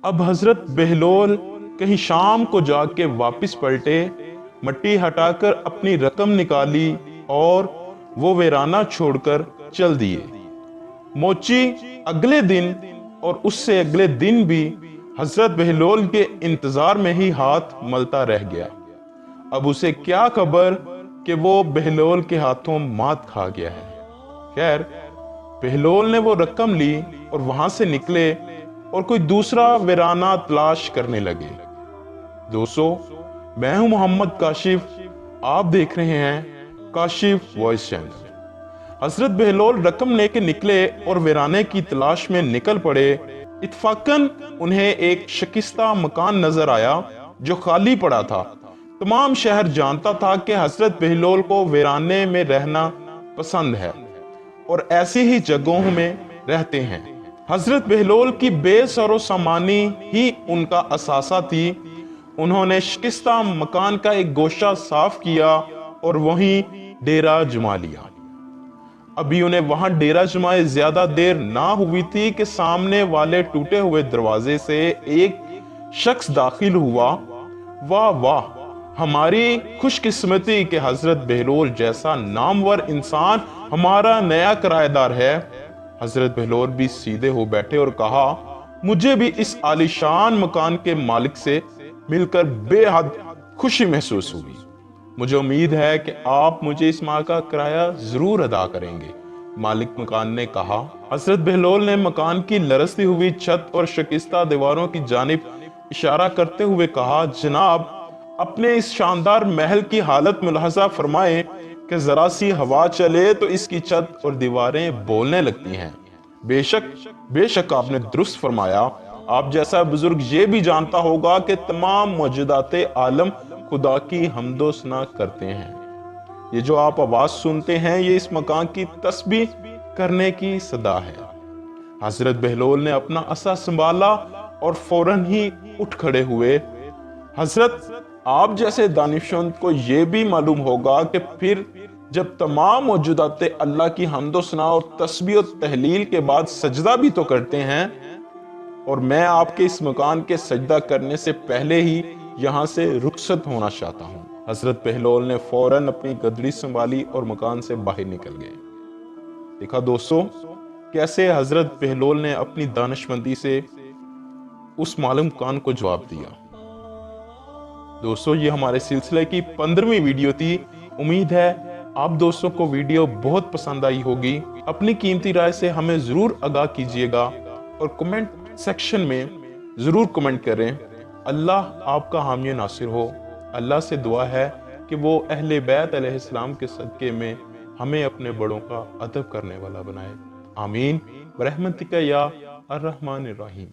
अब हजरत बहलोल कहीं शाम को जाके वापस पलटे, मट्टी हटाकर अपनी रकम निकाली और वो वीराना छोड़कर चल दिए। मोची अगले दिन और उससे अगले दिन भी हजरत बहलोल के इंतजार में ही हाथ मलता रह गया। अब उसे क्या खबर कि वो बहलोल के हाथों मात खा गया है। खैर, बहलोल ने वो रकम ली और वहां से निकले और कोई दूसरा वीराना तलाश करने लगे। दोस्तों, मैं हूं मोहम्मद काशिफ, आप देख रहे हैं काशिफ वॉइस चैनल। हजरत बहलोल रकम लेके निकले और वीराने की तलाश में निकल पड़े। इत्फाकन उन्हें एक शिकस्ता मकान नजर आया जो खाली पड़ा था। तमाम शहर जानता था कि हजरत बहलोल को वीराने में रहना पसंद है और ऐसी ही जगहों में रहते हैं। हजरत बहलोल की बेसरो सामानी ही उनका असासा थी। उन्होंने शिकस्ता मकान का एक गोशा साफ किया और वहीं डेरा जमा लिया। अभी उन्हें वहां डेरा जमाए ज्यादा देर ना हुई थी कि सामने वाले टूटे हुए दरवाजे से एक शख्स दाखिल हुआ। वाह वाह, हमारी खुशकिस्मती कि हजरत बहलोल जैसा नामवर इंसान हमारा नया किराएदार है। हजरत बहलोल भी सीधे हो बैठे और कहा, मुझे भी इस आलीशान मकान के मालिक से मिलकर बेहद खुशी महसूस हुई। मुझे उम्मीद है कि आप मुझे इस माह का किराया जरूर अदा करेंगे। मालिक मकान ने कहा। हजरत बहलोल ने मकान की लरसती हुई छत और शिकस्ता दीवारों की जानिब इशारा करते हुए कहा, जनाब, अपने इस शानदार महल की हालत मुलाहजा फरमाए कि जरा सी हवा चले तो इसकी छत और दीवारें बोलने लगती हैं। बेशक आपने दुरुस्त फरमाया। आप जैसा बुजुर्ग ये भी जानता होगा कि तमाम मौजूदाते आलम खुदा की हम्दो सना करते हैं। ये जो आप आवाज सुनते हैं, ये इस मकान की तस्बीह करने की सदा है। हजरत बहलोल ने अपना असा संभाला और फौरन ही उठ खड़े हुए। हजरत, आप जैसे दानिशमंद को यह भी मालूम होगा कि फिर जब तमाम मौजूदाते अल्लाह की हम्दो सना और तस्बीह और तहलील के बाद सजदा भी तो करते हैं, और मैं आपके इस मकान के सजदा करने से पहले ही यहाँ से रुखसत होना चाहता हूँ। हजरत बहलोल ने फौरन अपनी गदरी संभाली और मकान से बाहर निकल गए। देखा दोस्तों, कैसे हजरत बहलोल ने अपनी दानिशमंदी से उस मालूम मकान को जवाब दिया। दोस्तों, ये हमारे सिलसिले की 15वीं वीडियो थी। उम्मीद है आप दोस्तों को वीडियो बहुत पसंद आई होगी। अपनी कीमती राय से हमें जरूर आगाह कीजिएगा और कमेंट सेक्शन में जरूर कमेंट करें। अल्लाह आपका हामी नासिर हो। अल्लाह से दुआ है कि वो अहले बैत अलैहिस्सलाम के सदके में हमें अपने बड़ों का अदब करने वाला बनाए। आमीन। रहमतिका या अर्रहमानिर रहीम।